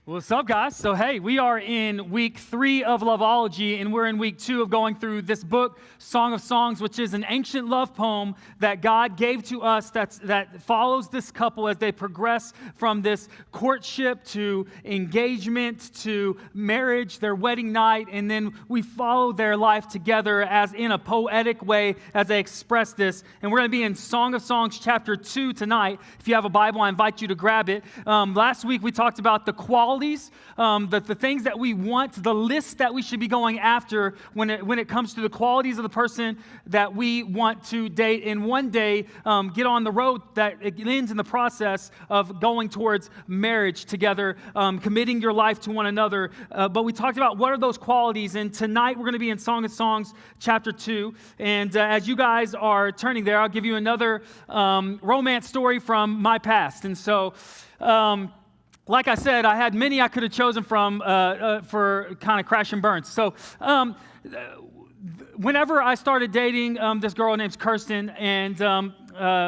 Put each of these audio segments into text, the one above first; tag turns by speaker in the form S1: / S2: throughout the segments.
S1: What's up, guys? So, hey, we are in week 3 of Loveology, and we're in week 2 of going through this book, Song of Songs, which is an ancient love poem that God gave to us that follows this couple as they progress from this courtship to engagement to marriage, their wedding night, and then we follow their life together as in a poetic way as they express this. And we're going to be in Song of Songs chapter 2 tonight. If you have a Bible, I invite you to grab it. Last week, we talked about the qualities, the things that we want, the list that we should be going after when it comes to the qualities of the person that we want to date, and one day get on the road that it ends in the process of going towards marriage together, committing your life to one another. But we talked about what are those qualities, and tonight we're going to be in Song of Songs chapter 2. And as you guys are turning there, I'll give you another romance story from my past. And so, like I said, I had many I could have chosen from for kind of crash and burns. So whenever I started dating this girl named Kirsten, and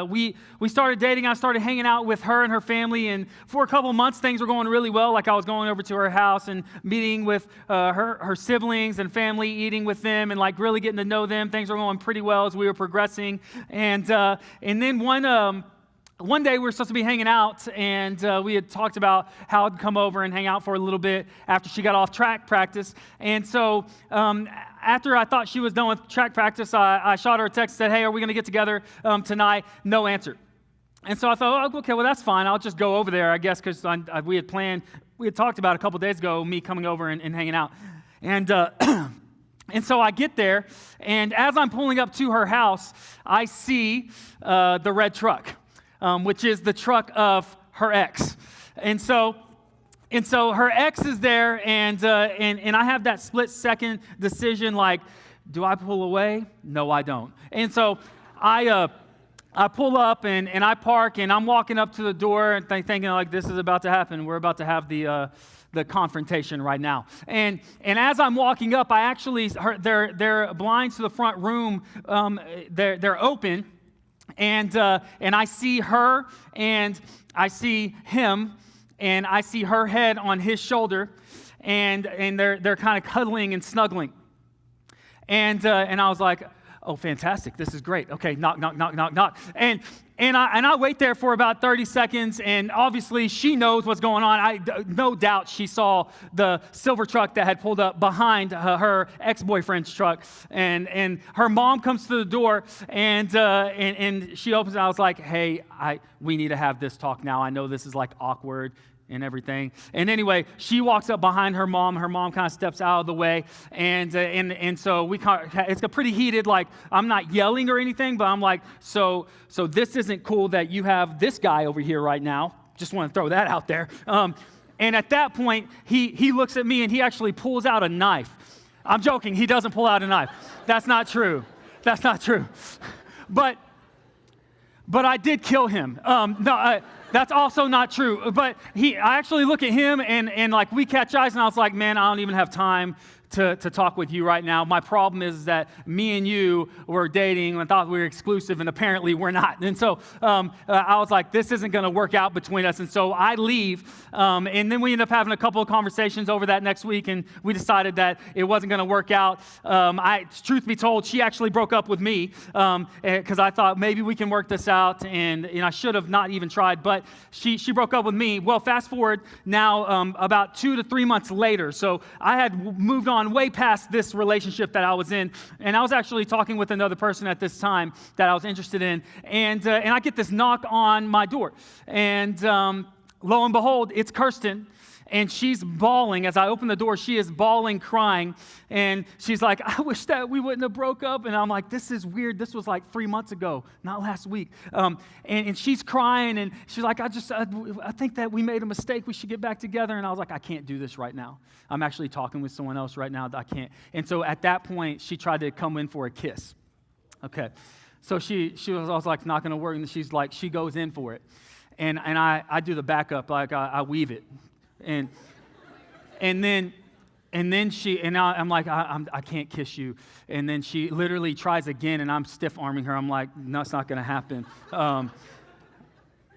S1: we started dating, I started hanging out with her and her family, and for a couple months, things were going really well. Like I was going over to her house and meeting with her siblings and family, eating with them, and like really getting to know them. Things were going pretty well as we were progressing. And then one day we were supposed to be hanging out, and we had talked about how I'd come over and hang out for a little bit after she got off track practice. And so after I thought she was done with track practice, I shot her a text and said, "Hey, are we going to get together tonight?" No answer. And so I thought, oh, okay, well, that's fine. I'll just go over there, I guess, because we had talked about a couple days ago me coming over and hanging out. And and so I get there, and as I'm pulling up to her house, I see the red truck. Which is the truck of her ex. And so her ex is there, and I have that split-second decision, like, do I pull away? No, I don't. And so I pull up, and I park, and I'm walking up to the door and thinking, like, this is about to happen. We're about to have the confrontation right now. And as I'm walking up, I actually, their blinds to the front room, they're open. And I see her, and I see him, and I see her head on his shoulder, and they're kind of cuddling and snuggling. And I was like, oh, fantastic! This is great. Okay, knock, knock, knock, knock, knock. And I wait there for about 30 seconds, and obviously she knows what's going on. No doubt she saw the silver truck that had pulled up behind her ex-boyfriend's truck, and her mom comes to the door, and she opens it. I was like, hey, we need to have this talk now. I know this is like awkward and everything. And anyway, she walks up behind her mom. Her mom kind of steps out of the way, and so it's a pretty heated, like, I'm not yelling or anything, but I'm like, so this isn't cool that you have this guy over here right now. Just want to throw that out there. And at that point, he looks at me, and he actually pulls out a knife. I'm joking. He doesn't pull out a knife. That's not true. That's not true. But I did kill him. That's also not true. But I actually look at him, and like we catch eyes, and I was like, man, I don't even have time to talk with you right now. My problem is that me and you were dating and thought we were exclusive, and apparently we're not. And so I was like, this isn't going to work out between us. And so I leave, and then we end up having a couple of conversations over that next week, and we decided that it wasn't going to work out. Truth be told, she actually broke up with me because I thought maybe we can work this out, and I should have not even tried, but she broke up with me. Well, fast forward now about 2 to 3 months later. So I had moved on way past this relationship that I was in, and I was actually talking with another person at this time that I was interested in, and I get this knock on my door, and lo and behold, it's Kirsten, and she's bawling. As I open the door, she is bawling, crying, and she's like, I wish that we wouldn't have broke up. And I'm like, this is weird. This was like 3 months ago, not last week. And she's crying, and she's like, I think that we made a mistake. We should get back together. And I was like, I can't do this right now. I'm actually talking with someone else right now that I can't. And so at that point, she tried to come in for a kiss. Okay. So I was like, it's not going to work. And she's like, she goes in for it. And I do the backup, like I weave it. And then I'm like, I can't kiss you. And then she literally tries again, and I'm stiff arming her. I'm like, no, it's not going to happen.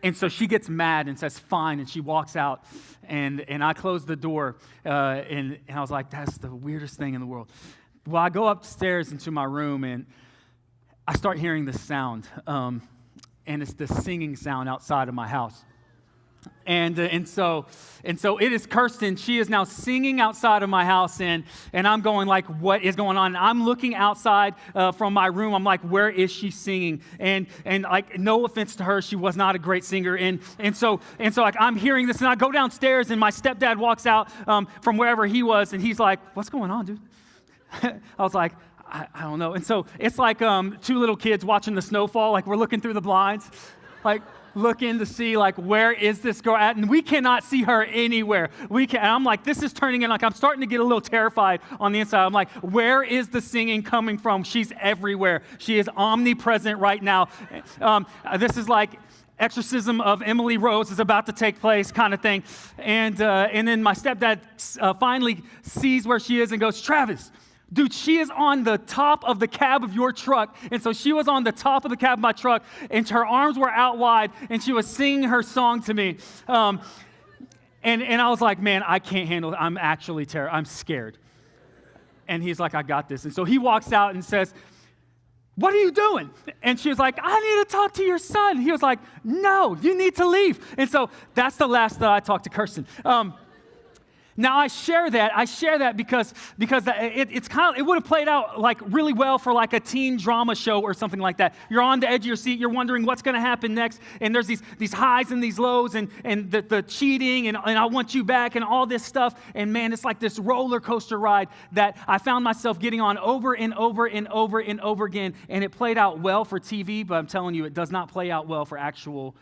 S1: And so she gets mad and says, fine, and she walks out, and I close the door, and I was like, that's the weirdest thing in the world. Well, I go upstairs into my room, and I start hearing this sound, and it's the singing sound outside of my house. And so it is Kirsten. She is now singing outside of my house, and I'm going like, what is going on? And I'm looking outside from my room. I'm like, where is she singing? And like, no offense to her, she was not a great singer. And so like, I'm hearing this, and I go downstairs, and my stepdad walks out from wherever he was, and he's like, what's going on, dude? I was like, I don't know. And so it's like two little kids watching the snowfall. Like, we're looking through the blinds, like, looking to see, like, where is this girl at? And we cannot see her anywhere. And I'm like, this is turning in, like, I'm starting to get a little terrified on the inside. I'm like, where is the singing coming from? She's everywhere. She is omnipresent right now. This is like exorcism of Emily Rose is about to take place kind of thing. And then my stepdad finally sees where she is and goes, Travis, dude, she is on the top of the cab of your truck. And so she was on the top of the cab of my truck, and her arms were out wide, and she was singing her song to me. And I was like, man, I can't handle it. I'm actually terrified. I'm scared. And he's like, I got this. And so he walks out and says, what are you doing? And she was like, I need to talk to your son. He was like, no, you need to leave. And so that's the last that I talked to Kirsten. Now I share that because it's kind of, it would have played out like really well for like a teen drama show or something like that. You're on the edge of your seat, you're wondering what's going to happen next, and there's these highs and these lows, and the cheating, and I want you back, and all this stuff, and man, it's like this roller coaster ride that I found myself getting on over and over and over and over again, and it played out well for TV, but I'm telling you, it does not play out well for actual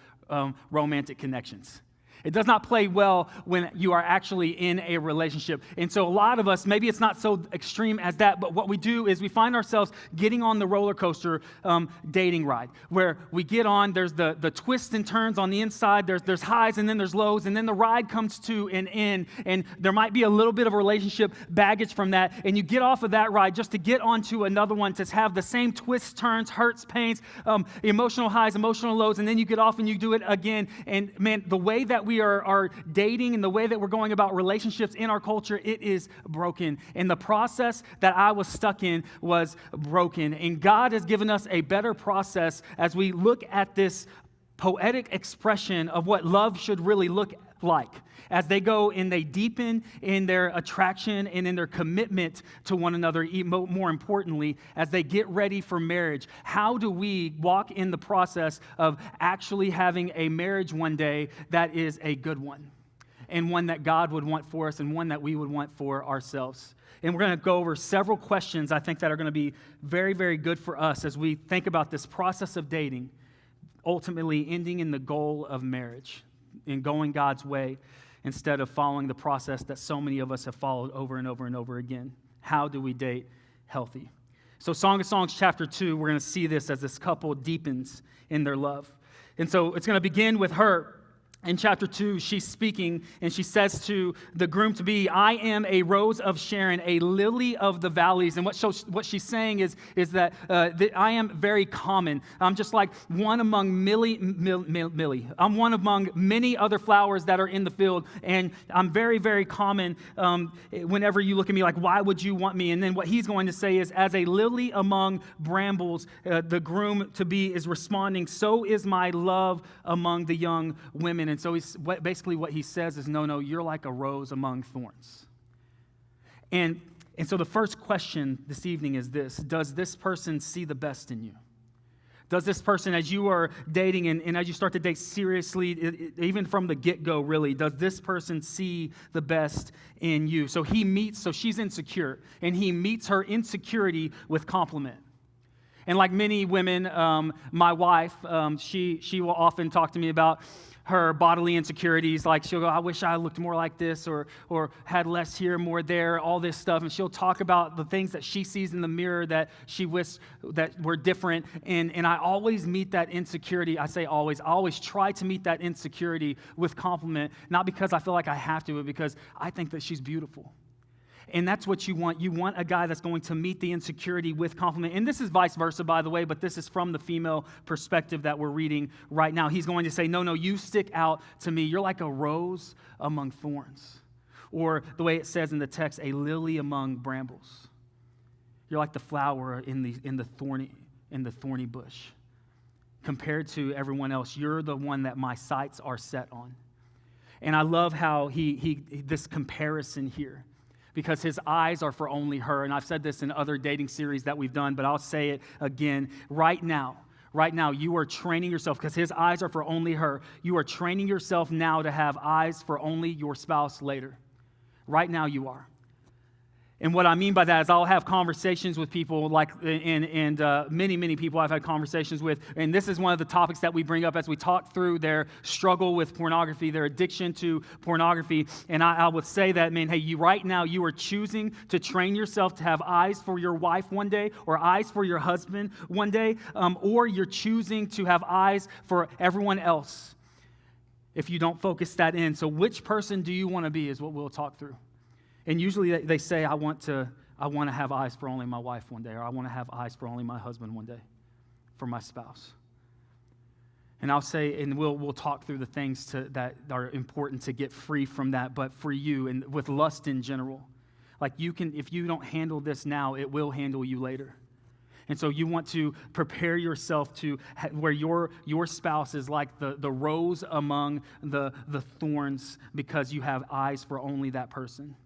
S1: romantic connections. It does not play well when you are actually in a relationship. And so a lot of us, maybe it's not so extreme as that, but what we do is we find ourselves getting on the roller coaster dating ride, where we get on, there's the twists and turns on the inside, there's highs and then there's lows, and then the ride comes to an end, and there might be a little bit of relationship baggage from that, and you get off of that ride just to get onto another one to have the same twists, turns, hurts, pains, emotional highs, emotional lows, and then you get off and you do it again. And man, the way that we are dating and the way that we're going about relationships in our culture, it is broken. And the process that I was stuck in was broken. And God has given us a better process as we look at this poetic expression of what love should really look like, as they go and they deepen in their attraction and in their commitment to one another, more importantly, as they get ready for marriage. How do we walk in the process of actually having a marriage one day that is a good one, and one that God would want for us, and one that we would want for ourselves? And we're going to go over several questions, I think, that are going to be very, very good for us as we think about this process of dating, ultimately ending in the goal of marriage, in going God's way instead of following the process that so many of us have followed over and over and over again. How do we date healthy? So Song of Songs chapter 2, we're going to see this as this couple deepens in their love. And so it's going to begin with her. In chapter 2, she's speaking, and she says to the groom-to-be, I am a rose of Sharon, a lily of the valleys. And what she's saying is that I am very common. I'm just like one among I'm one among many other flowers that are in the field, and I'm very, very common. Whenever you look at me, like, why would you want me? And then what he's going to say is, as a lily among brambles, the groom-to-be is responding, so is my love among the young women. And so basically what he says is, no, you're like a rose among thorns. And so the first question this evening is this: does this person see the best in you? Does this person, as you are dating and as you start to date seriously, even from the get-go really, does this person see the best in you? So she's insecure, and he meets her insecurity with compliment. And like many women, my wife, she will often talk to me about her bodily insecurities. Like, she'll go, I wish I looked more like this, or had less here, more there, all this stuff. And she'll talk about the things that she sees in the mirror that she wished that were different. And I always meet that insecurity. I always try to meet that insecurity with compliment, not because I feel like I have to, but because I think that she's beautiful. And that's what you want. You want a guy that's going to meet the insecurity with compliment. And this is vice versa, by the way, but this is from the female perspective that we're reading right now. He's going to say, no, you stick out to me. You're like a rose among thorns. Or the way it says in the text, a lily among brambles. You're like the flower in the thorny bush. Compared to everyone else, you're the one that my sights are set on. And I love how he this comparison here, because his eyes are for only her. And I've said this in other dating series that we've done, but I'll say it again. Right now, you are training yourself, because his eyes are for only her. You are training yourself now to have eyes for only your spouse later. Right now you are. And what I mean by that is I'll have conversations with people many people I've had conversations with. And this is one of the topics that we bring up as we talk through their struggle with pornography, their addiction to pornography. And I would say that, man, hey, right now you are choosing to train yourself to have eyes for your wife one day, or eyes for your husband one day, or you're choosing to have eyes for everyone else if you don't focus that in. So which person do you want to be is what we'll talk through. And usually they say, I want to have eyes for only my wife one day, or I want to have eyes for only my husband one day, for my spouse. And I'll say, and we'll talk through the things that are important to get free from that. But for you, and with lust in general, like if you don't handle this now, it will handle you later. And so you want to prepare yourself to where your spouse is like the rose among the thorns, because you have eyes for only that person.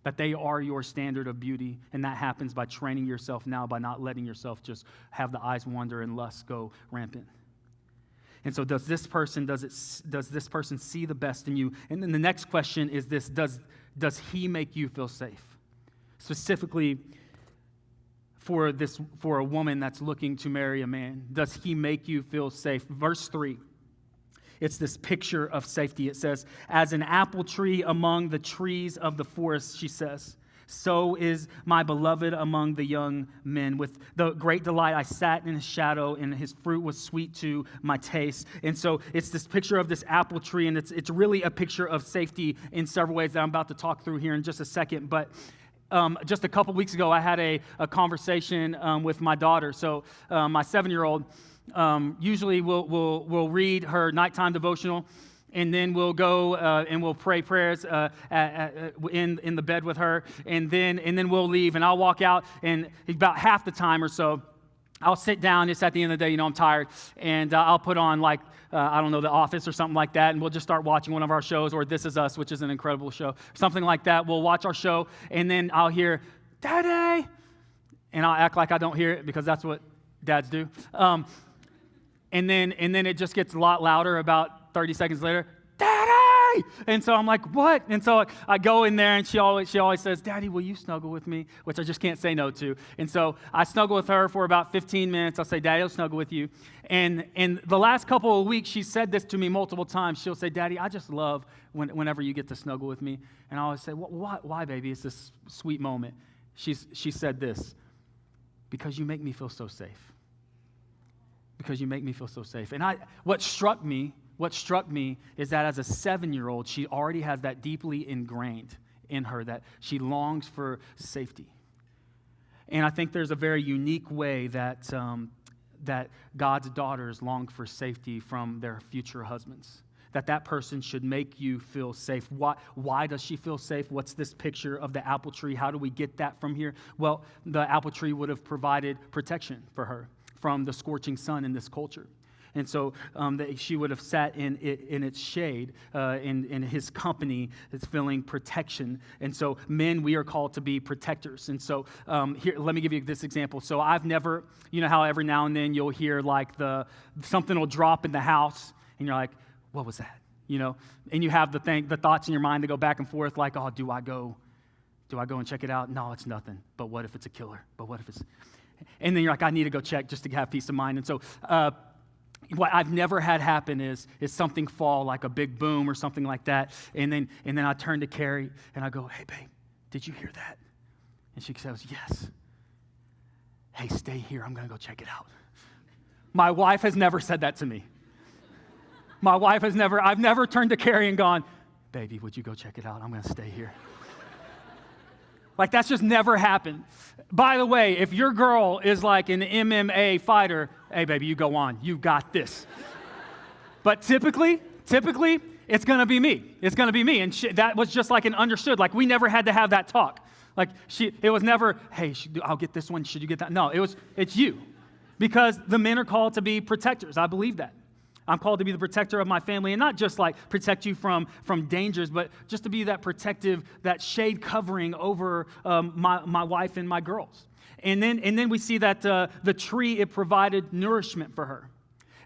S1: That they are your standard of beauty, and that happens by training yourself now, by not letting yourself just have the eyes wander and lust go rampant. And so does this person see the best in you? And then the next question is this: does he make you feel safe? Specifically for a woman that's looking to marry a man, does he make you feel safe? Verse 3. It's this picture of safety. It says, as an apple tree among the trees of the forest, she says, so is my beloved among the young men. With the great delight I sat in his shadow, and his fruit was sweet to my taste. And so it's this picture of this apple tree, and it's really a picture of safety in several ways that I'm about to talk through here in just a second. But just a couple weeks ago, I had a conversation with my daughter. So my 7-year-old, usually we'll read her nighttime devotional, and then we'll go and we'll pray prayers in the bed with her, and then we'll leave, and I'll walk out, and about half the time or so, I'll sit down. It's at the end of the day, I'm tired, and I'll put on The Office or something like that, and we'll just start watching one of our shows, or This Is Us, which is an incredible show, something like that. We'll watch our show, and then I'll hear, Daddy, and I'll act like I don't hear it, because that's what dads do. And then it just gets a lot louder about 30 seconds later, Daddy! And so I'm like, what? And so I go in there, and she always says, Daddy, will you snuggle with me? Which I just can't say no to. And so I snuggle with her for about 15 minutes. I'll say, Daddy, I'll snuggle with you. And the last couple of weeks, she said this to me multiple times. She'll say, Daddy, I just love whenever you get to snuggle with me. And I always say, why, baby? It's this sweet moment. She said this, because you make me feel so safe. Because you make me feel so safe. And what struck me is that as a 7-year-old, she already has that deeply ingrained in her, that she longs for safety. And I think there's a very unique way that God's daughters long for safety from their future husbands. That person should make you feel safe. Why does she feel safe? What's this picture of the apple tree? How do we get that from here? Well, the apple tree would have provided protection for her from the scorching sun in this culture. And so she would have sat in its shade, in his company. It's feeling protection. And so men, we are called to be protectors. And so here, let me give you this example. So I've never, you know how every now and then you'll hear like something will drop in the house, and you're like, what was that? You know, and you have the thoughts in your mind to go back and forth, like, oh, do I go and check it out? No, it's nothing. But what if it's a killer? But what if it's... And then you're like, I need to go check just to have peace of mind. And so what I've never had happen is something fall, like a big boom or something like that. And then I turn to Carrie and I go, hey, babe, did you hear that? And she says, yes. Hey, stay here. I'm going to go check it out. My wife has never said that to me. I've never turned to Carrie and gone, baby, would you go check it out? I'm going to stay here. Like, that's just never happened. By the way, if your girl is like an MMA fighter, hey, baby, you go on. You got this. But typically, it's going to be me. It's going to be me. And that was just like an understood. Like, we never had to have that talk. Like, it was never, hey, I'll get this one. Should you get that? No, it's you. Because the men are called to be protectors. I believe that. I'm called to be the protector of my family, and not just like protect you from dangers, but just to be that protective, that shade covering over my wife and my girls. And then we see that the tree, it provided nourishment for her.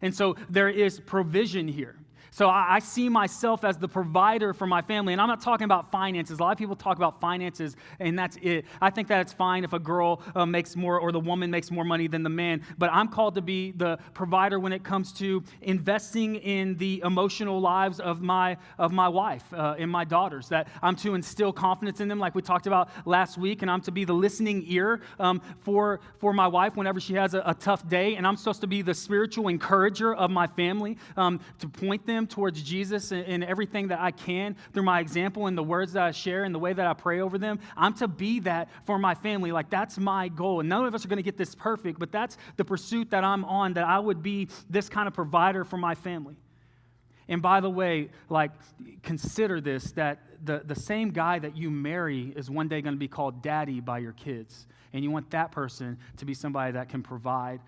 S1: And so there is provision here. So I see myself as the provider for my family, and I'm not talking about finances. A lot of people talk about finances, and that's it. I think that it's fine if a girl makes more or the woman makes more money than the man, but I'm called to be the provider when it comes to investing in the emotional lives of my wife and my daughters, that I'm to instill confidence in them like we talked about last week, and I'm to be the listening ear for my wife whenever she has a tough day, and I'm supposed to be the spiritual encourager of my family, to point them towards Jesus in everything that I can through my example and the words that I share and the way that I pray over them. I'm to be that for my family. Like, that's my goal. And none of us are going to get this perfect, but that's the pursuit that I'm on, that I would be this kind of provider for my family. And by the way, like, consider this, that the same guy that you marry is one day going to be called daddy by your kids. And you want that person to be somebody that can provide,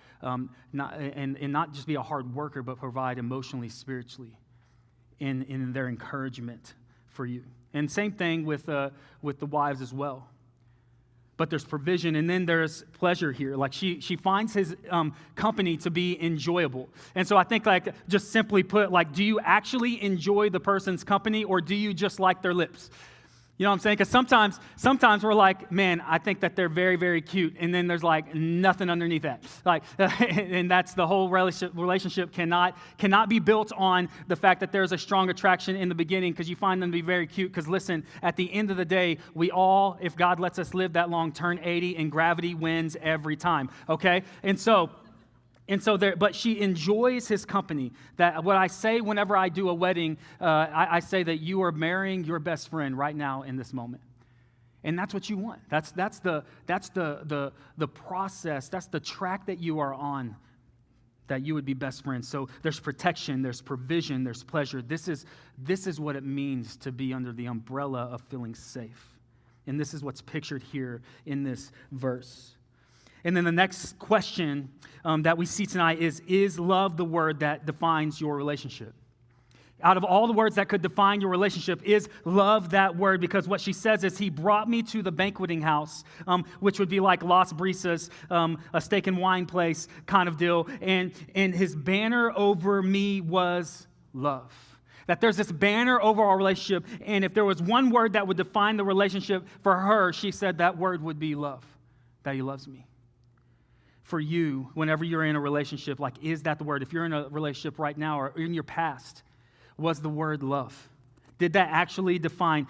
S1: not just be a hard worker, but provide emotionally, spiritually, in their encouragement for you. And same thing with the wives as well. But there's provision, and then there's pleasure here. Like, she finds his company to be enjoyable. And so I think, like, just simply put, like, do you actually enjoy the person's company, or do you just like their lips? You know what I'm saying? Because sometimes we're like, man, I think that they're very, very cute, and then there's like nothing underneath that. Like, and that's the whole relationship cannot be built on the fact that there's a strong attraction in the beginning because you find them to be very cute. Because listen, at the end of the day, we all, if God lets us live that long, turn 80, and gravity wins every time. Okay, but she enjoys his company. That what I say whenever I do a wedding, I say that you are marrying your best friend right now in this moment, and that's what you want. That's the process. That's the track that you are on, that you would be best friends. So there's protection, there's provision, there's pleasure. This is what it means to be under the umbrella of feeling safe, and this is what's pictured here in this verse. And then the next question that we see tonight is love the word that defines your relationship? Out of all the words that could define your relationship, is love that word? Because what she says is, he brought me to the banqueting house, which would be like Las Brisas, a steak and wine place kind of deal. And his banner over me was love. That there's this banner over our relationship. And if there was one word that would define the relationship for her, she said that word would be love, that he loves me. For you, whenever you're in a relationship, like, is that the word? If you're in a relationship right now or in your past, was the word love? Did that actually define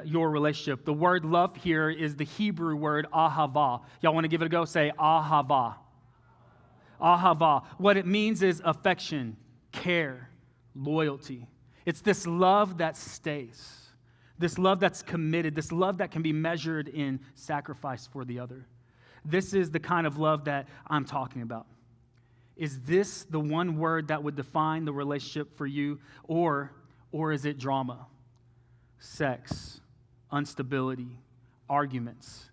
S1: your relationship? The word love here is the Hebrew word ahava. Y'all want to give it a go? Say ahava. Ahava. What it means is affection, care, loyalty. It's this love that stays, this love that's committed, this love that can be measured in sacrifice for the other. This is the kind of love that I'm talking about. Is this the one word that would define the relationship for you? Or is it drama, sex, instability, arguments?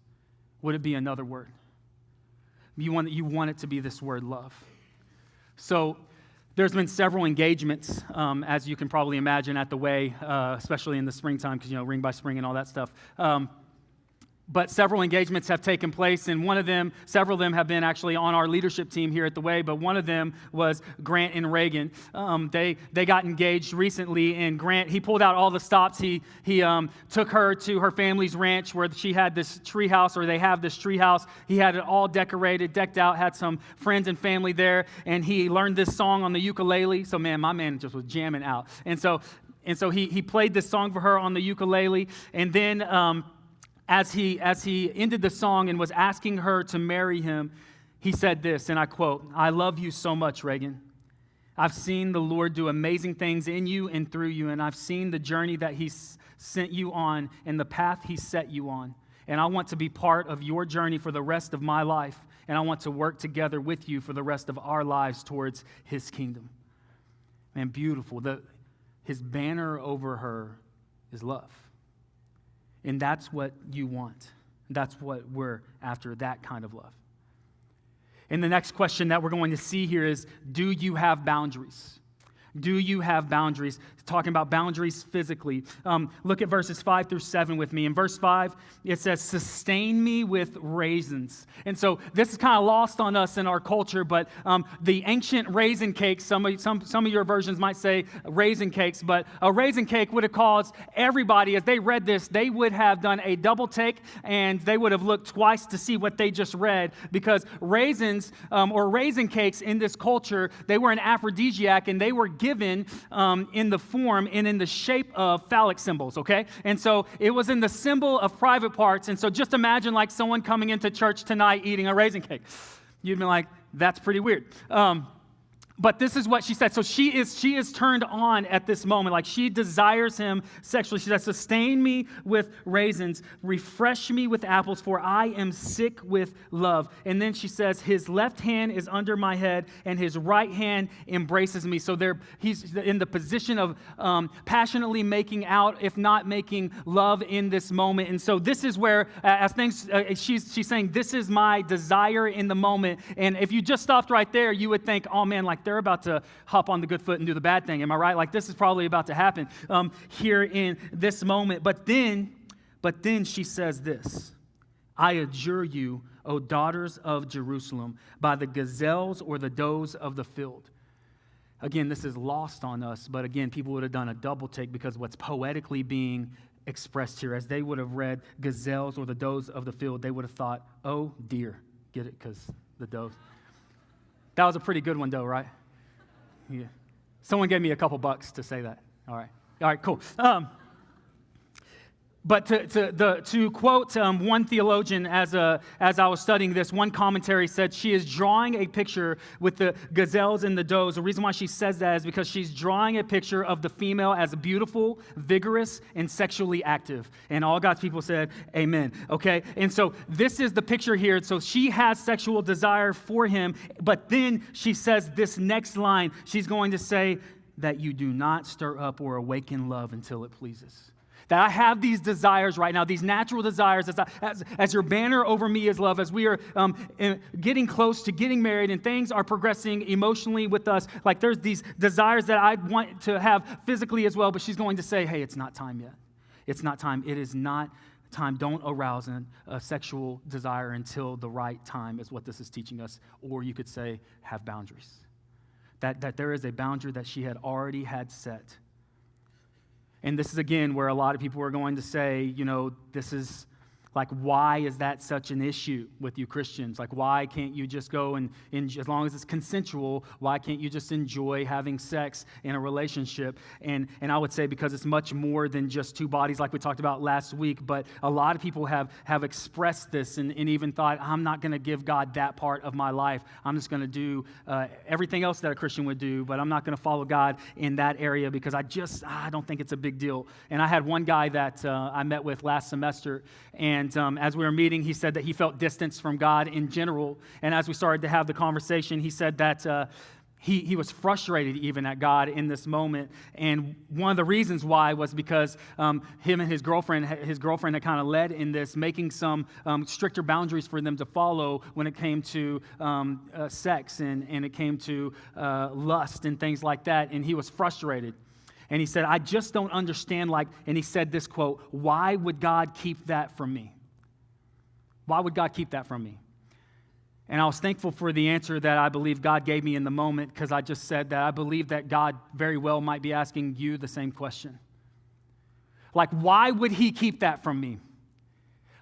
S1: Would it be another word? You want it to be this word, love. So there's been several engagements, as you can probably imagine, at the Way, especially in the springtime, because, Ring by Spring and all that stuff. But several engagements have taken place, and several of them have been actually on our leadership team here at the Way, but one of them was Grant and Reagan. They got engaged recently, and Grant, he pulled out all the stops. He took her to her family's ranch where she had this tree house, or they have this tree house. He had it all decorated, decked out, had some friends and family there, and he learned this song on the ukulele. So, man, my man just was jamming out. And so he played this song for her on the ukulele, and then as he ended the song and was asking her to marry him, he said this, and I quote, "I love you so much, Reagan. I've seen the Lord do amazing things in you and through you, and I've seen the journey that He sent you on and the path He set you on. and I want to be part of your journey for the rest of my life, and I want to work together with you for the rest of our lives towards his kingdom. Man, beautiful. His banner over her is love. And that's what you want. That's what we're after, that kind of love. And the next question that we're going to see here is, do you have boundaries? Do you have boundaries? Talking about boundaries physically. Look at verses 5 through 7 with me. In verse 5, it says, sustain me with raisins. And so this is kind of lost on us in our culture, but the ancient raisin cakes, some of your versions might say raisin cakes, but a raisin cake would have caused everybody, as they read this, they would have done a double take, and they would have looked twice to see what they just read, because raisins or raisin cakes in this culture, they were an aphrodisiac, and they were given in the form and in the shape of phallic symbols, okay? And so it was in the symbol of private parts. And so just imagine like someone coming into church tonight eating a raisin cake. You'd be like, that's pretty weird. But this is what she said. So she is turned on at this moment. Like, she desires him sexually. She says, sustain me with raisins, refresh me with apples, for I am sick with love. And then she says, his left hand is under my head, and his right hand embraces me. So he's in the position of passionately making out, if not making love in this moment. And so this is where, as things, she's saying, this is my desire in the moment. And if you just stopped right there, you would think, oh man, like they're about to hop on the good foot and do the bad thing. Am I right? Like, this is probably about to happen here in this moment. But then she says this, I adjure you, O daughters of Jerusalem, by the gazelles or the does of the field. Again, this is lost on us, but again, people would have done a double take, because what's poetically being expressed here, as they would have read gazelles or the does of the field, they would have thought, oh dear. Get it? Because the does. That was a pretty good one, though, right? Yeah. Someone gave me a couple bucks to say that. All right, cool. But to quote one theologian as I was studying this, one commentary said she is drawing a picture with the gazelles and the does. The reason why she says that is because she's drawing a picture of the female as beautiful, vigorous, and sexually active. And all God's people said, amen. Okay? And so this is the picture here. So she has sexual desire for him, but then she says this next line. She's going to say that you do not stir up or awaken love until it pleases. That I have these desires right now, these natural desires, as your banner over me is love, as we are getting close to getting married and things are progressing emotionally with us. Like, there's these desires that I want to have physically as well, but she's going to say, hey, it's not time yet. It's not time. It is not time. Don't arouse a sexual desire until the right time, is what this is teaching us. Or you could say, have boundaries. That there is a boundary that she had already had set. And this is, again, where a lot of people are going to say, this is like, why is that such an issue with you Christians? Like, why can't you just go and as long as it's consensual, why can't you just enjoy having sex in a relationship? And I would say because it's much more than just two bodies, like we talked about last week. But a lot of people have expressed this and even thought, I'm not going to give God that part of my life. I'm just going to do everything else that a Christian would do, but I'm not going to follow God in that area because I don't think it's a big deal. And I had one guy that I met with last semester, and as we were meeting, he said that he felt distance from God in general. And as we started to have the conversation, he said that he was frustrated even at God in this moment. And one of the reasons why was because him and his girlfriend had kind of led in this, making some stricter boundaries for them to follow when it came to sex and it came to lust and things like that. And he was frustrated. And he said, I just don't understand, and he said this quote, why would God keep that from me? Why would God keep that from me? And I was thankful for the answer that I believe God gave me in the moment, because I just said that I believe that God very well might be asking you the same question. Like, why would he keep that from me?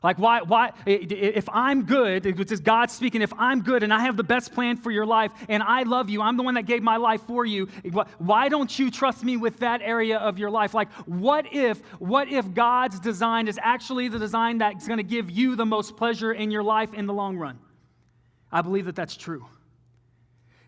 S1: Like, why, if I'm good, which is God speaking, if I'm good and I have the best plan for your life and I love you, I'm the one that gave my life for you, why don't you trust me with that area of your life? Like, what if God's design is actually the design that's going to give you the most pleasure in your life in the long run? I believe that that's true.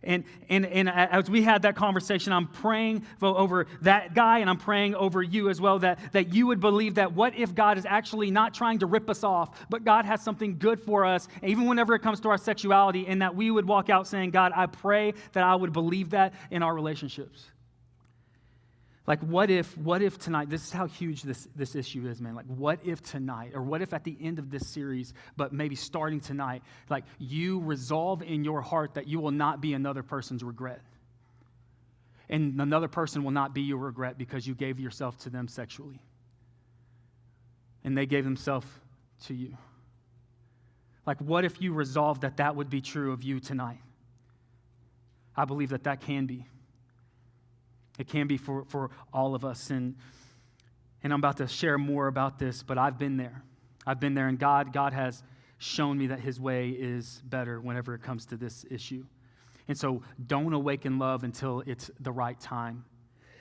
S1: And as we had that conversation, I'm praying over that guy, and I'm praying over you as well, that you would believe that what if God is actually not trying to rip us off, but God has something good for us, even whenever it comes to our sexuality, and that we would walk out saying, God, I pray that I would believe that in our relationships. Like, what if tonight, this is how huge this issue is, man. Like, what if tonight, or what if at the end of this series, but maybe starting tonight, like, you resolve in your heart that you will not be another person's regret. And another person will not be your regret because you gave yourself to them sexually. And they gave themselves to you. Like, what if you resolved that would be true of you tonight? I believe that can be. It can be for all of us. And I'm about to share more about this, but I've been there. And God has shown me that his way is better whenever it comes to this issue. And so don't awaken love until it's the right time.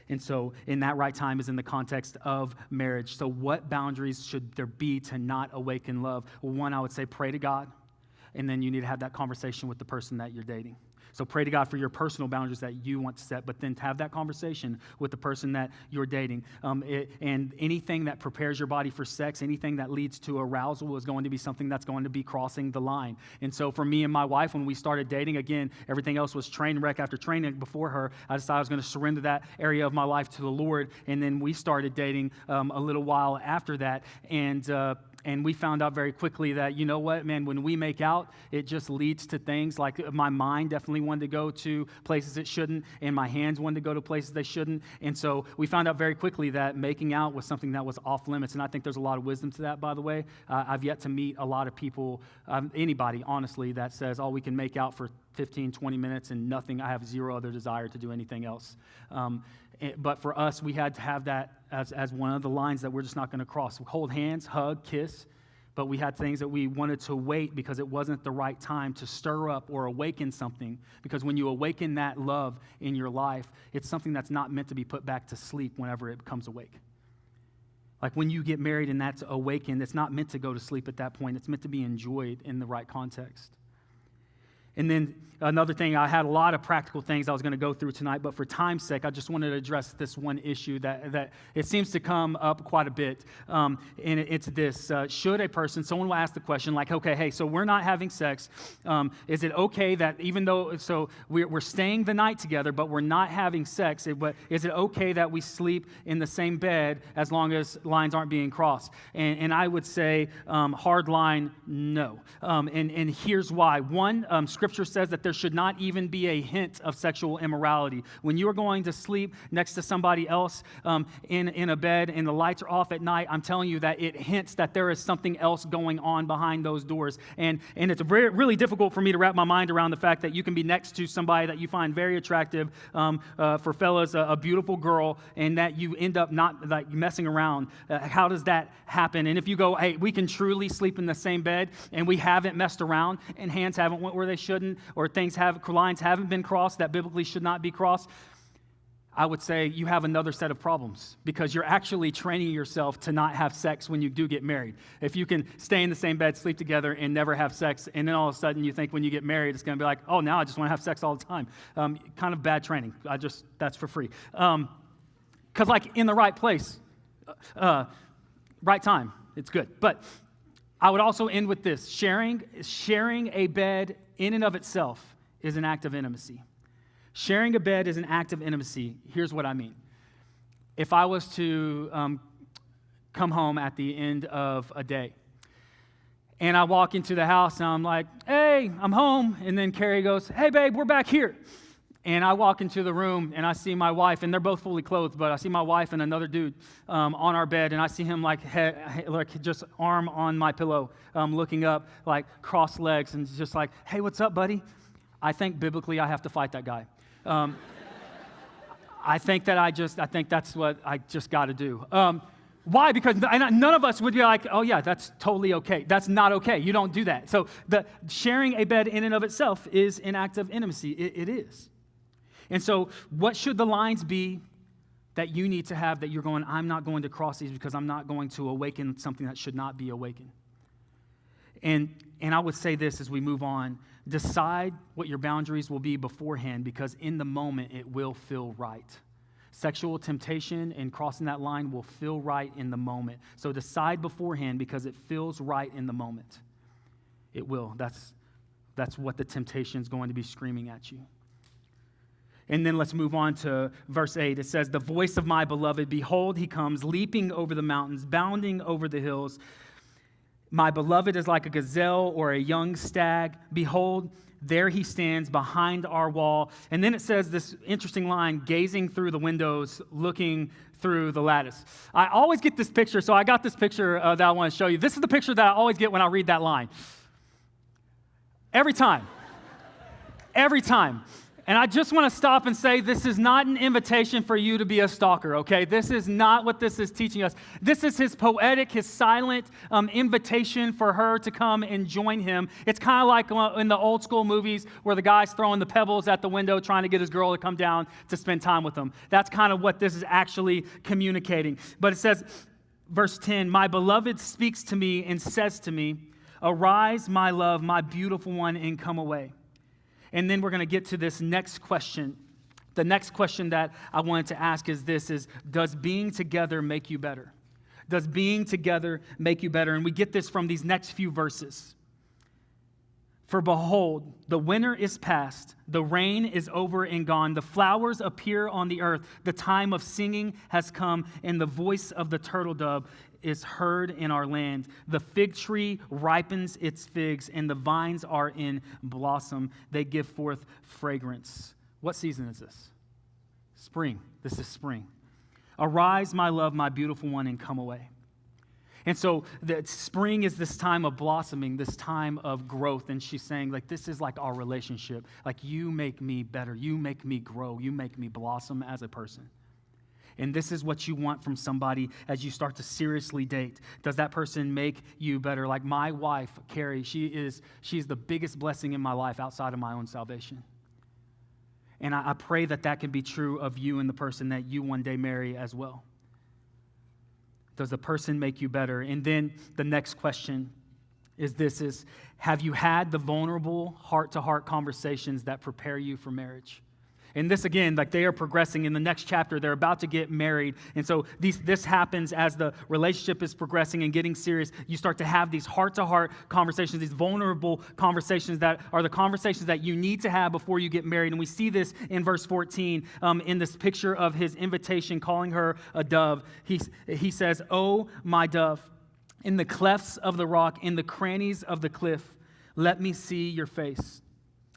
S1: And so in that right time is in the context of marriage. So what boundaries should there be to not awaken love? Well, one, I would say pray to God. And then you need to have that conversation with the person that you're dating. So pray to God for your personal boundaries that you want to set, but then to have that conversation with the person that you're dating. And anything that prepares your body for sex, anything that leads to arousal is going to be something that's going to be crossing the line. And so for me and my wife, when we started dating, again, everything else was train wreck after training before her. I decided I was going to surrender that area of my life to the Lord. And then we started dating a little while after that. And we found out very quickly that, you know what, man, when we make out, it just leads to things like my mind definitely wanted to go to places it shouldn't, and my hands wanted to go to places they shouldn't. And so we found out very quickly that making out was something that was off limits. And I think there's a lot of wisdom to that, by the way. I've yet to meet a lot of people, anybody, honestly, that says, oh, we can make out for 15, 20 minutes and nothing. I have zero other desire to do anything else. But for us, we had to have that as one of the lines that we're just not going to cross. Hold hands, hug, kiss. But we had things that we wanted to wait because it wasn't the right time to stir up or awaken something. Because when you awaken that love in your life, it's something that's not meant to be put back to sleep whenever it becomes awake. Like when you get married and that's awakened, it's not meant to go to sleep at that point. It's meant to be enjoyed in the right context. And then another thing, I had a lot of practical things I was going to go through tonight, but for time's sake, I just wanted to address this one issue that it seems to come up quite a bit. And it's this, should a person, someone will ask the question like, okay, hey, so we're not having sex. Is it okay that even though, so we're staying the night together, but we're not having sex, is it okay that we sleep in the same bed as long as lines aren't being crossed? And I would say hard line, no. And here's why. One, Scripture says that there should not even be a hint of sexual immorality. When you're going to sleep next to somebody else in a bed and the lights are off at night, I'm telling you that it hints that there is something else going on behind those doors. And it's really difficult for me to wrap my mind around the fact that you can be next to somebody that you find very attractive, for fellas, a beautiful girl, and that you end up not like messing around. How does that happen? And if you go, hey, we can truly sleep in the same bed and we haven't messed around and hands haven't went where they shouldn't, or lines haven't been crossed that biblically should not be crossed, I would say you have another set of problems because you're actually training yourself to not have sex when you do get married. If you can stay in the same bed, sleep together, and never have sex, and then all of a sudden you think when you get married it's going to be like, oh, now I just want to have sex all the time. Kind of bad training. That's for free. Because like in the right place, right time, it's good. But I would also end with this. Sharing a bed in and of itself is an act of intimacy. Sharing a bed is an act of intimacy. Here's what I mean. If I was to come home at the end of a day, and I walk into the house and I'm like, hey, I'm home. And then Carrie goes, hey, babe, we're back here. And I walk into the room and I see my wife, and they're both fully clothed, but I see my wife and another dude on our bed, and I see him like just arm on my pillow, looking up, like crossed legs, and just like, hey, what's up, buddy? I think biblically I have to fight that guy. I think that's what I just got to do. Why? Because none of us would be like, oh yeah, that's totally okay. That's not okay. You don't do that. So the sharing a bed in and of itself is an act of intimacy. It is. And so what should the lines be that you need to have that you're going, I'm not going to cross these because I'm not going to awaken something that should not be awakened? And I would say this as we move on, decide what your boundaries will be beforehand, because in the moment it will feel right. Sexual temptation and crossing that line will feel right in the moment. So decide beforehand, because it feels right in the moment. It will. That's what the temptation is going to be screaming at you. And then let's move on to verse 8. It says, "The voice of my beloved, behold, he comes, leaping over the mountains, bounding over the hills. My beloved is like a gazelle or a young stag. Behold, there he stands behind our wall." And then it says this interesting line, "gazing through the windows, looking through the lattice." I always get this picture, so I got this picture that I want to show you. This is the picture that I always get when I read that line. Every time. Every time. And I just want to stop and say, this is not an invitation for you to be a stalker, okay? This is not what this is teaching us. This is his poetic, his silent invitation for her to come and join him. It's kind of like in the old school movies where the guy's throwing the pebbles at the window trying to get his girl to come down to spend time with him. That's kind of what this is actually communicating. But it says, verse 10, "My beloved speaks to me and says to me, 'Arise, my love, my beautiful one, and come away.'" And then we're going to get to this next question. The next question that I wanted to ask is this, does being together make you better? Does being together make you better? And we get this from these next few verses. "For behold, the winter is past, the rain is over and gone, the flowers appear on the earth, the time of singing has come, and the voice of the turtle dove is heard in our land. The fig tree ripens its figs, and the vines are in blossom. They give forth fragrance." What season is this? Spring. This is spring. "Arise, my love, my beautiful one, and come away." And so the spring is this time of blossoming, this time of growth. And she's saying, like, this is like our relationship. Like, you make me better. You make me grow. You make me blossom as a person. And this is what you want from somebody as you start to seriously date. Does that person make you better? Like my wife, Carrie, she's the biggest blessing in my life outside of my own salvation. And I pray that that can be true of you and the person that you one day marry as well. Does the person make you better? And then the next question is have you had the vulnerable heart-to-heart conversations that prepare you for marriage? And this, again, like they are progressing in the next chapter. They're about to get married. And so this happens as the relationship is progressing and getting serious. You start to have these heart-to-heart conversations, these vulnerable conversations that are the conversations that you need to have before you get married. And we see this in verse 14 in this picture of his invitation, calling her a dove. He says, "Oh, my dove, in the clefts of the rock, in the crannies of the cliff, let me see your face.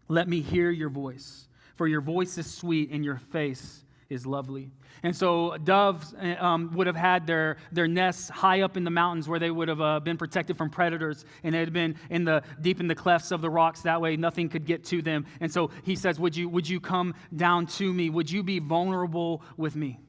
S1: Let me hear your voice. For your voice is sweet and your face is lovely." And so doves would have had their nests high up in the mountains where they would have been protected from predators, and it had been deep in the clefts of the rocks. That way nothing could get to them. And so he says, would you come down to me? Would you be vulnerable with me?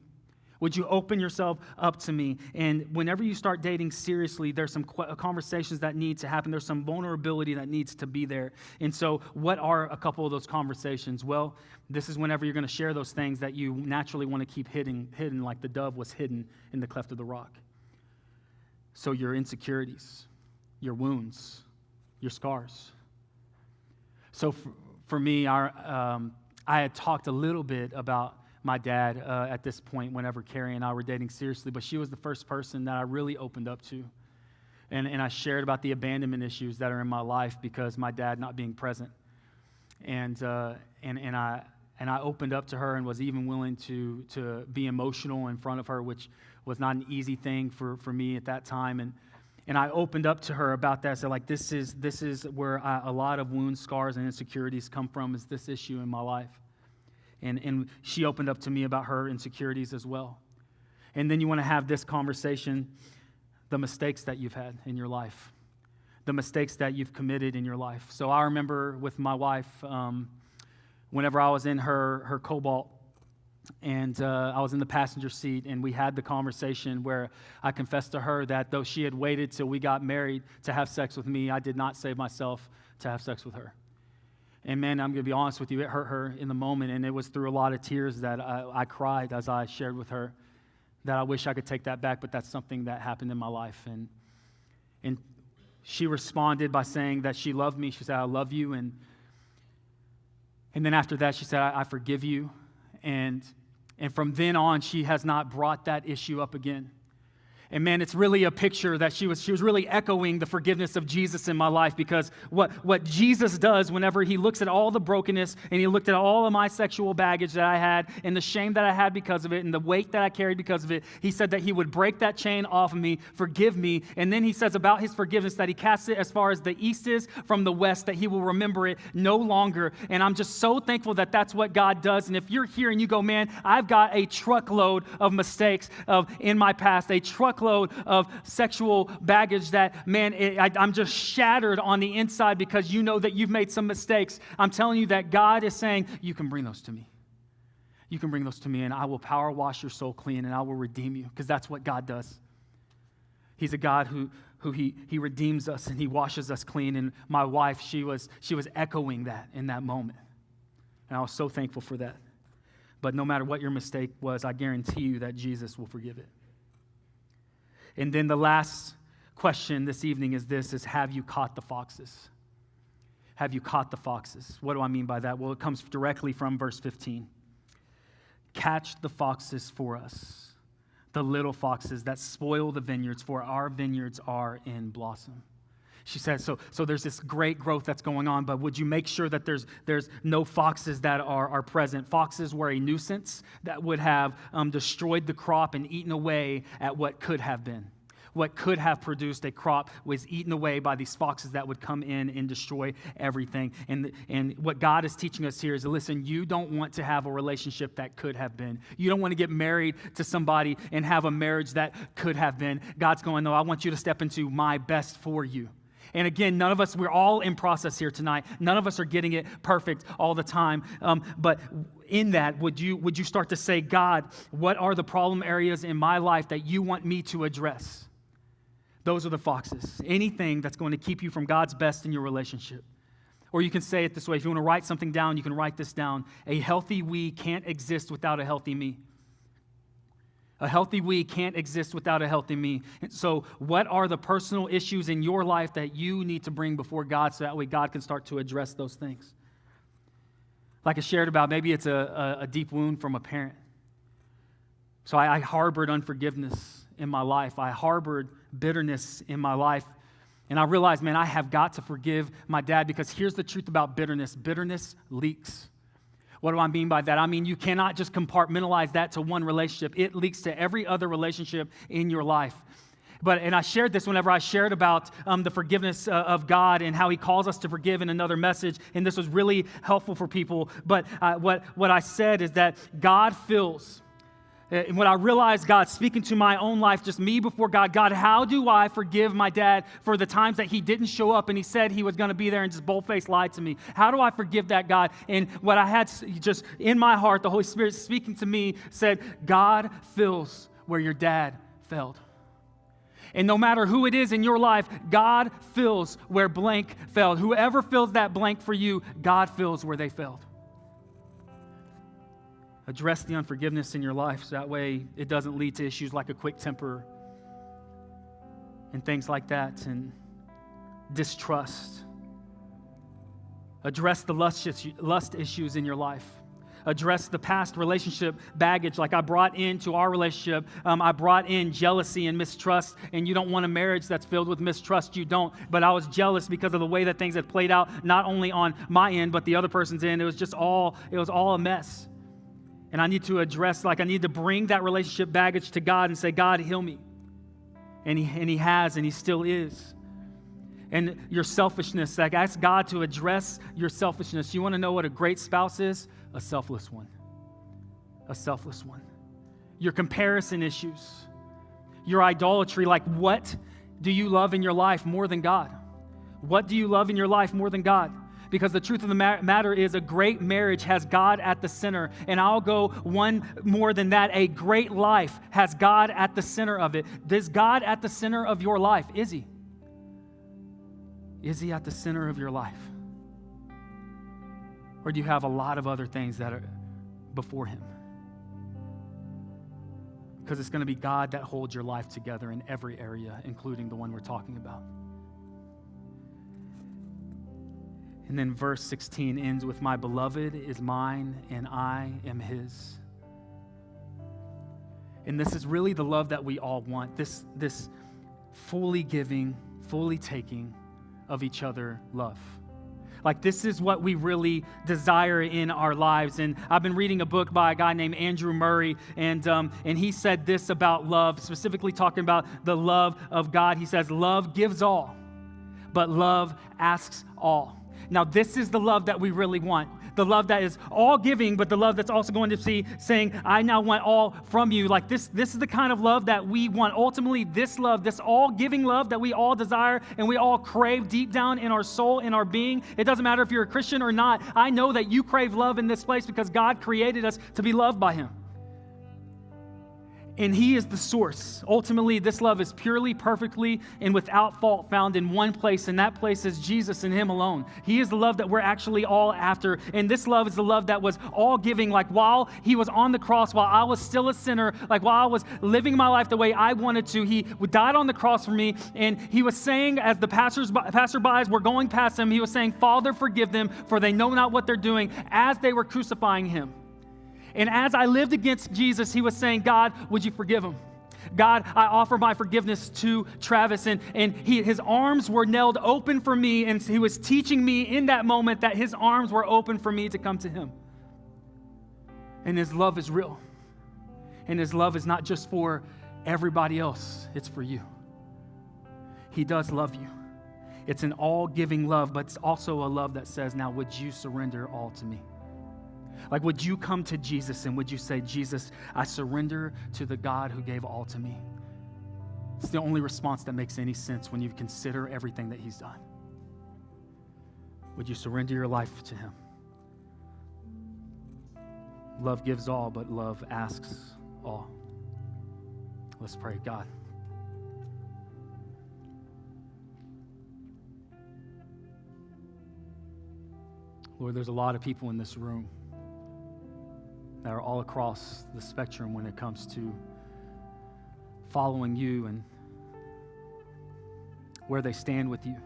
S1: Would you open yourself up to me? And whenever you start dating seriously, there's some conversations that need to happen. There's some vulnerability that needs to be there. And so what are a couple of those conversations? Well, this is whenever you're going to share those things that you naturally want to keep hidden like the dove was hidden in the cleft of the rock. So your insecurities, your wounds, your scars. So for me, I had talked a little bit about my dad at this point whenever Carrie and I were dating seriously, but she was the first person that I really opened up to. And I shared about the abandonment issues that are in my life because my dad not being present. And I opened up to her and was even willing to be emotional in front of her, which was not an easy thing for me at that time. And I opened up to her about that. So like this is where a lot of wounds, scars, and insecurities come from, is this issue in my life. And she opened up to me about her insecurities as well. And then you want to have this conversation, the mistakes that you've had in your life, the mistakes that you've committed in your life. So I remember with my wife, whenever I was in her Cobalt, and I was in the passenger seat, and we had the conversation where I confessed to her that though she had waited till we got married to have sex with me, I did not save myself to have sex with her. And man, I'm going to be honest with you, it hurt her in the moment, and it was through a lot of tears that I cried as I shared with her that I wish I could take that back, but that's something that happened in my life. And she responded by saying that she loved me. She said, I love you. And then after that, she said, I forgive you. And from then on, she has not brought that issue up again. And man, it's really a picture that she was really echoing the forgiveness of Jesus in my life, because what Jesus does whenever he looks at all the brokenness and he looked at all of my sexual baggage that I had and the shame that I had because of it and the weight that I carried because of it, he said that he would break that chain off of me, forgive me. And then he says about his forgiveness that he casts it as far as the east is from the west, that he will remember it no longer. And I'm just so thankful that that's what God does. And if you're here and you go, man, I've got a truckload of mistakes in my past, a truckload of sexual baggage that, man, I'm just shattered on the inside because you know that you've made some mistakes. I'm telling you that God is saying, you can bring those to me. You can bring those to me, and I will power wash your soul clean, and I will redeem you, because that's what God does. He's a God who he redeems us, and he washes us clean. And my wife, she was echoing that in that moment. And I was so thankful for that. But no matter what your mistake was, I guarantee you that Jesus will forgive it. And then the last question this evening is have you caught the foxes? Have you caught the foxes? What do I mean by that? Well, it comes directly from verse 15. Catch the foxes for us, the little foxes that spoil the vineyards, for our vineyards are in blossom. She says, so there's this great growth that's going on, but would you make sure that there's no foxes that are present? Foxes were a nuisance that would have destroyed the crop and eaten away at what could have been. What could have produced a crop was eaten away by these foxes that would come in and destroy everything. And what God is teaching us here is, listen, you don't want to have a relationship that could have been. You don't want to get married to somebody and have a marriage that could have been. God's going, no, I want you to step into my best for you. And again, none of us, we're all in process here tonight. None of us are getting it perfect all the time. But in that, would you start to say, God, what are the problem areas in my life that you want me to address? Those are the foxes. Anything that's going to keep you from God's best in your relationship. Or you can say it this way. If you want to write something down, you can write this down. A healthy we can't exist without a healthy me. A healthy we can't exist without a healthy me. And so what are the personal issues in your life that you need to bring before God so that way God can start to address those things? Like I shared about, maybe it's a deep wound from a parent. So I harbored unforgiveness in my life. I harbored bitterness in my life. And I realized, man, I have got to forgive my dad, because here's the truth about bitterness. Bitterness leaks. What do I mean by that? I mean, you cannot just compartmentalize that to one relationship. It leaks to every other relationship in your life. And I shared this whenever I shared about the forgiveness of God and how he calls us to forgive in another message. And this was really helpful for people. But what I said is that God fills. And when I realized God speaking to my own life, just me before God, how do I forgive my dad for the times that he didn't show up and he said he was going to be there and just bold-faced lied to me? How do I forgive that, God? And what I had just in my heart, the Holy Spirit speaking to me said, God fills where your dad failed. And no matter who it is in your life, God fills where blank failed. Whoever fills that blank for you, God fills where they failed. Address the unforgiveness in your life so that way it doesn't lead to issues like a quick temper and things like that, and distrust. Address the lust issues in your life. Address the past relationship baggage like I brought into our relationship. I brought in jealousy and mistrust, and you don't want a marriage that's filled with mistrust. You don't. But I was jealous because of the way that things had played out, not only on my end, but the other person's end. It was all a mess. And I need to address, I need to bring that relationship baggage to God and say, God, heal me. And he has, and he still is. And your selfishness, ask God to address your selfishness. You want to know what a great spouse is? A selfless one. A selfless one. Your comparison issues. Your idolatry, what do you love in your life more than God? What do you love in your life more than God? Because the truth of the matter is a great marriage has God at the center. And I'll go one more than that. A great life has God at the center of it. Is God at the center of your life? Is he? Is he at the center of your life? Or do you have a lot of other things that are before him? Because it's going to be God that holds your life together in every area, including the one we're talking about. And then verse 16 ends with, my beloved is mine and I am his. And this is really the love that we all want, this fully giving, fully taking of each other love. Like, this is what we really desire in our lives. And I've been reading a book by a guy named Andrew Murray, and he said this about love, specifically talking about the love of God. He says, love gives all, but love asks all. Now, this is the love that we really want. The love that is all giving, but the love that's also going to be saying, I now want all from you. Like, this is the kind of love that we want. Ultimately, this love, this all-giving love that we all desire and we all crave deep down in our soul, in our being. It doesn't matter if you're a Christian or not. I know that you crave love in this place because God created us to be loved by him. And he is the source. Ultimately, this love is purely, perfectly, and without fault found in one place, and that place is Jesus and him alone. He is the love that we're actually all after. And this love is the love that was all giving, like while he was on the cross, while I was still a sinner, like while I was living my life the way I wanted to, he died on the cross for me. And he was saying, as the passerbys were going past him, he was saying, Father, forgive them, for they know not what they're doing, as they were crucifying him. And as I lived against Jesus, he was saying, God, would you forgive him? God, I offer my forgiveness to Travis. And his arms were nailed open for me, and he was teaching me in that moment that his arms were open for me to come to him. And his love is real. And his love is not just for everybody else, it's for you. He does love you. It's an all-giving love, but it's also a love that says, now would you surrender all to me? Like, would you come to Jesus and would you say, Jesus, I surrender to the God who gave all to me? It's the only response that makes any sense when you consider everything that he's done. Would you surrender your life to him? Love gives all, but love asks all. Let's pray. God, Lord, there's a lot of people in this room that are all across the spectrum when it comes to following you and where they stand with you.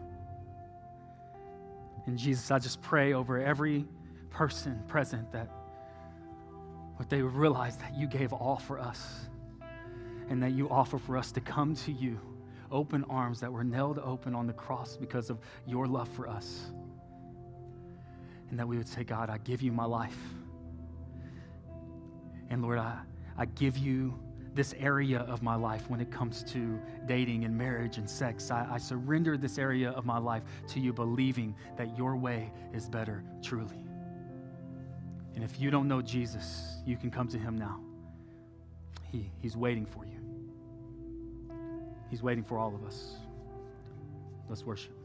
S1: And Jesus, I just pray over every person present that what they would realize that you gave all for us and that you offer for us to come to you, open arms that were nailed open on the cross because of your love for us. And that we would say, God, I give you my life. And Lord, I give you this area of my life when it comes to dating and marriage and sex. I surrender this area of my life to you, believing that your way is better, truly. And if you don't know Jesus, you can come to him now. He's waiting for you. He's waiting for all of us. Let's worship.